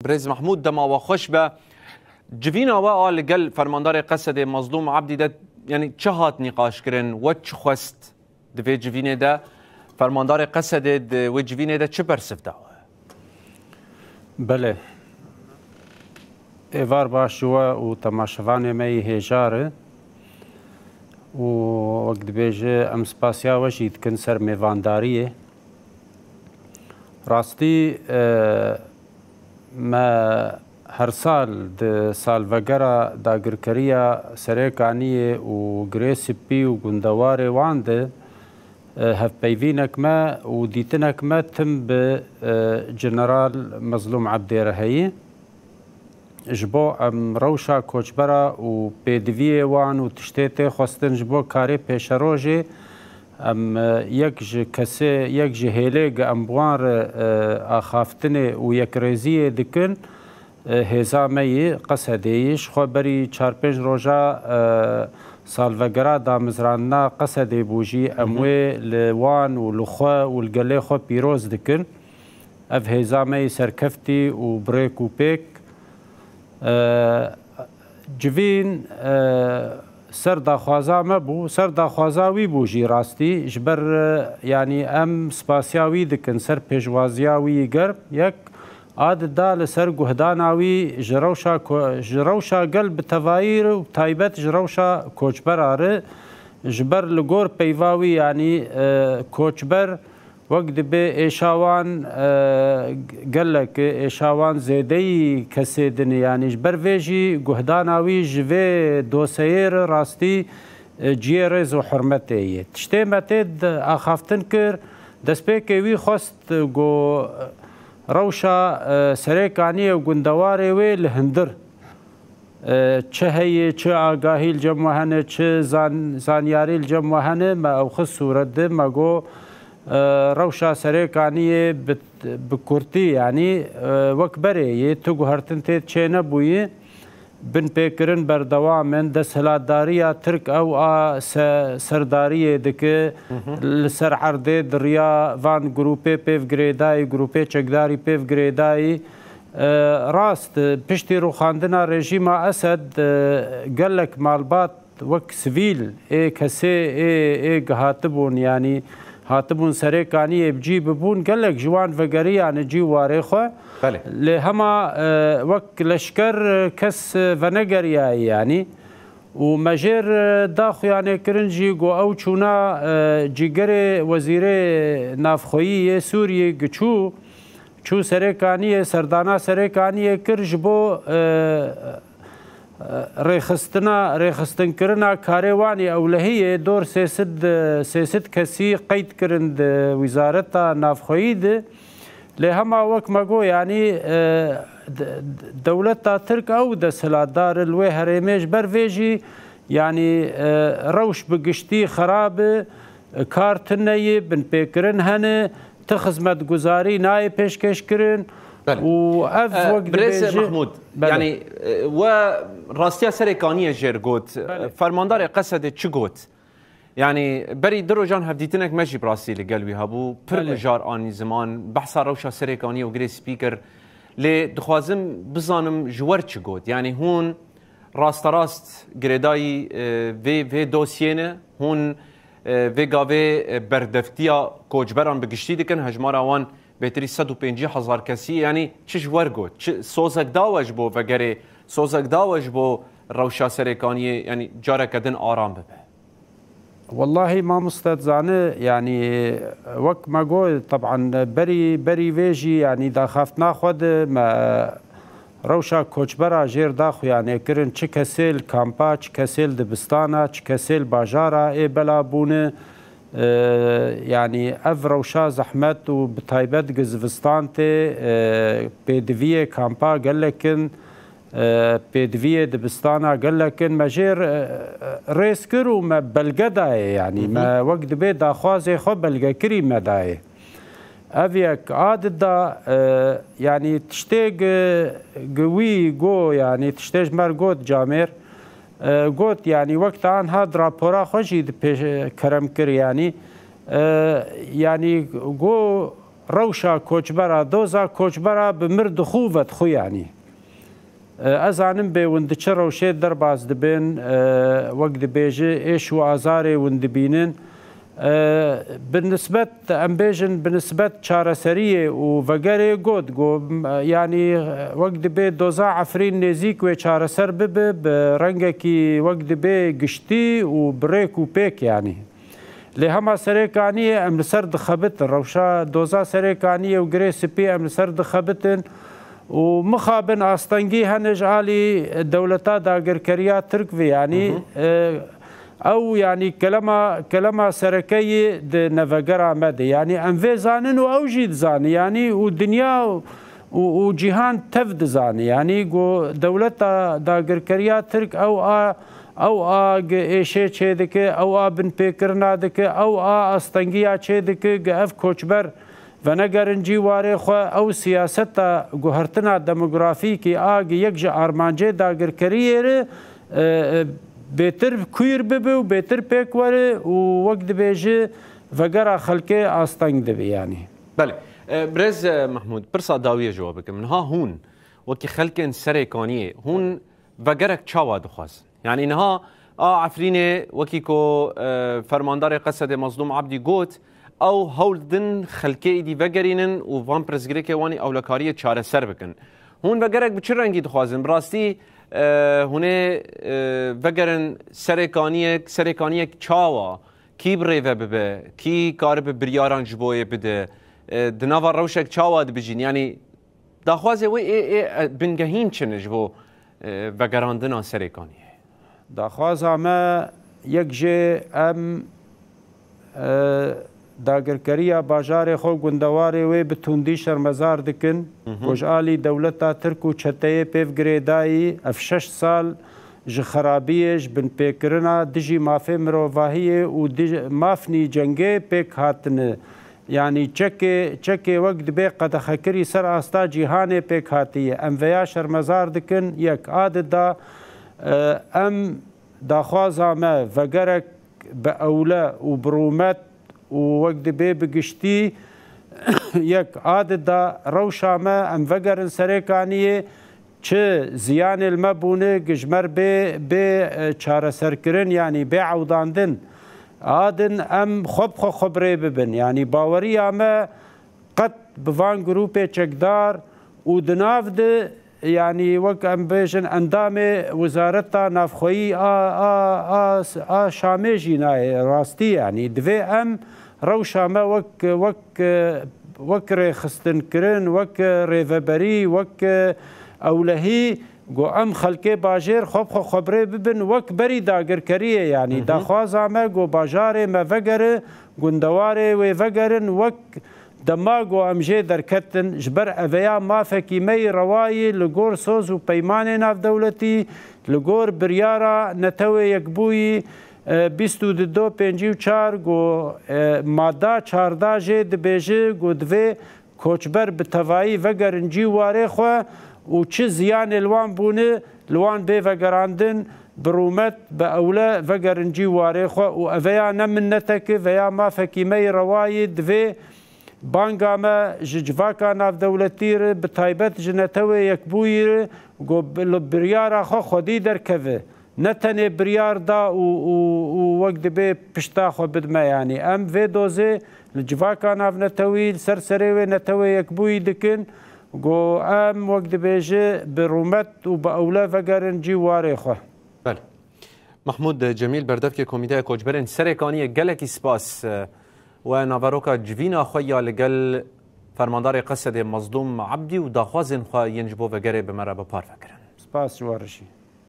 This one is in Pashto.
برز محمود دما وخوش به جوینا و آل گل فرماندار قصد مظلوم عبدی ده یعنی چه هات نقاش کرن و چه خواست دوی جوینه ده فرماندار قصد و جوینه ده چه برسف ده؟ بله ایوار باشوه و تماشوان می هجاره و وقت بیجه ام سپاسیا وشید کن سر میوانداریه راستی ما هر سال د سالوگرا داگرکریا سریکانیه و گریسپی و گندوار وانده هف پیوینک ما و دیتنک ما تم به جنرال مظلوم عبدی رهی جبو ام روشا کوچبرا و پیدوی وان و تشتیت خواستن جبو کاری پیش روژه ام یک کسی یک جهیله ام بوار آخافتنه و یک ریزیه دکن هزامی قصدیش خو بری 4-5 روزا سالوگرا دامزراننا قصدی بوجی اموی لوان و لخوا و الگله خو پیروز دکن اف هزامی سرکفتی و بریک و پیک جوین سر داخوازا مبو سر داخوازاوی بوجی راستی جبر یعنی ام سپاسیاوی دکن سر پیشوازیاوی گرب یک عاد دا لسر گهداناوی جروشا قلب توایر و تایبت جروشا کوچبر آره جبر لگور پیواوی یعنی کوچبر وقت به ایشاوان گلک ایشاوان زیدهی کسی دنی یعنی جبر ویجی گهداناوی جوی دوسیر راستی جیرز و حرمتی تشتی متید آخافتن کر دسپیکوی خواست گو روشا سریکانی و گندواری وی لهندر چه هی چه آگاهی الجمعهنه چه زانیاری الجمعهنه ما او خص صورت ده ما گو روشا سریکانی بکورتی یعنی وکبره تو گوهرتن تید چه نبویی بن پیکرن بردوامن دست هلاداریا ترک او سرداری دکه لسر عرده دریا وان گروپی پیف گریدایی گروپی چکداری پیف گریدایی راست پشتی رو خاندنا رژیم اسد گلک مالبات وک سویل ای کسی ای هاتبون یعنی هاتبون سریکانی بجی ببون گلک جوان وگری یعنی جی واره خواه لهما وك لشكر كس فنجريا يعني ومجر داخل يعني كرنجي جو او چونا جيجري وزيري نافخويي سوريا چو سريكانيه سردانا سريكانيه كرجبو ريخستن كرنا كاريواني اولهيه دور سيسد كسي قيد كرند وزارة نافخويي لهما وك ماگو يعني دولتا ترك او د سلادار الوي هرميش برويجي يعني روش بقشتي خراب كارتني بن بيكرن هن تخزمت گزاري ناي پیشکش کرن و اف وقت برز محمود يعني و راستيا سريكانيه جير قوت فرماندار قصد چه قوت يعني بري درو جان هفديتنك ماشي براسي لقلبي هابو پر جار آني زمان بحثا روشا سريكانية وغري سبيكر لي دخوازم بزانم جوار چه قود يعني هون راست قريداي في دوسينه هون في قاوي بردفتيا كوجبران بقشتي دكن هجمارا وان بهتري 150,000 كسي يعني چه جوار قود سوزك داوج بو وغري سوزك داوج بو روشا سريكانية يعني جارة كدن آرام ببه والله ما مستدزانه يعني وك ما قول طبعا بري فيجي يعني دا خافت ناخد ما روشا كوچبرا جير داخو يعني كرن چه كسيل كامبا چه كسيل دبستانا چه كسيل باجارا اي بلا بونه يعني اف روشا زحمت و بتايبت قزفستان تي بيدوية كامبا قال لكن بيدوية دبستانا قال لكن مجير ريس كرو ما بلقداي يعني ما وقت بيت اخوازي خو بلقا كري مداي افيك عادد دا يعني تشتيق قوي قو يعني تشتيج مر قوت جامير قوت يعني وقت عن هاد رابورا خوشي كرم كر يعني يعني قو روشا کوچبرا دوزا کوچبرا بمرد خوبت خو يعني ازانم به وندچ روشه در باز دبن وقت دبيجي ايش وازاري وندبينن بالنسبة امبيجن بالنسبة چارەسەریە و vegere got go yani وقت دبي دوزا عفرين نزيك و چارەسەر ببه برنگكي وقت دبي گشتي و بريك و پيك يعني لهما سريكانية ام لسر دخبت روشا دوزا سريكانية و گري سپي ام لسر دخبتن و مخابن آستنگی هنج عالی دولتا داگرکریا ترک و يعني او يعني كلمة سركي د نفجر عمد يعني ام في زانن او جيد زان يعني ودنيا وجهان تفد زان يعني جو دولتا داگرکریا ترک او ایشه چه دکه او بن پیکرنا دکه او آستنگیا چه دکه گف کوچبر و نگرنجی واره خو او سیاست گوهرتنا دموگرافیکی آگ یک جا آرمانجه داگرکریه بهتر کویر ببه و بهتر پیک وره و وقت بیجه وگره خلقه آستنگ دبی يعني بله برز محمود برسا داویه جوابك منها هون وكي خلقن سريكانيه هون وگرك چاوا دخواز يعني انها عفرينه وكي كو فرماندار قصد مظلوم عبدي قوت او هولدن خلقه دي وگرينن و وان پرزگريكه واني اولكاريه چاره سر بكن هون وگرك بچه رنگي دخوازن براستی هونه وگرن سرکانیه چاوا کی بریوه ببه کی کار به بریاران جبوه بده دناوا روشک چاوا دبجین یعنی داخوازه وی بنگهین چنه جبو وگراندنا سرکانیه داخوازه ما یک جه ام داگرکریه باجار خو گندواره وی بتوندی شرمزار دکن وجالی دولتا ترکو چته پیف گریدایی اف 6 سال ج خرابیش بن پیکرنا دجی مافی مروواهیه و مافنی جنگه پیک هاتنه يعني چکه وقت بی قد خکری سر آستا جیهان پیک هاتیه ام ویا شرمزار دکن یک عادت دا ام داخوازا ما وگرک با اولا و برومت ووقت بي بقشتي يك عادة دا روشا ما ام وگرن سريكانيه چه زيان المبونه گجمر بي چاره سركرن يعني بي عوداندن عادن ام خبري ببن يعني باوري اما قد بفان گروپي چكدار و دناف ده يعني وك ام بيجن اندام وزارتا نافخوي شامي جيناي راستي يعني دوي ام روشا ما وك ريخستن كرن وك ريفبري وك اولهي جو ام خلقي باجير خبري ببن وك بري داگر كريه يعني داخوازا ما جو باجاري ما فقر گندواري وفقرن وك دماغو امجي دركتن جبر اويا ما فكي مي رواي لغور سوز و پيمان ناف دولتي لغور بريارا نتوي يكبوي 22-54 گو ماده 14 جه دبیجه گو دوی کوچبر بتوایی وگرنجی واره خو و چه زیان الوان بونه لوان بی وگراندن برومت با اوله وگرنجی واره خو و اویا نمنتک ویا ما فکیمه روایی دوی بانگا ما جواکا ناف دولتی ره بتایبت جنتوی یکبوی گو بریارا خو خودی درکوه نتنه بريار دا و وقت بي پشتا خو بدما يعني ام في دوزي الجواكا ناف نتوي سرسري نتوي يكبوي دكن جو ام وقت بيجي برومت و باولا فقرن جي واري خو بله محمود جميل بردفك كوميديا كوچبرن سريكانيه گلكي سپاس و نافاروكا جوينا خويا لگل فرماندار قصد مظلوم عبدي و داخوازن خو ينجبو وگره بمرا بپار فكرن سپاس جوارشي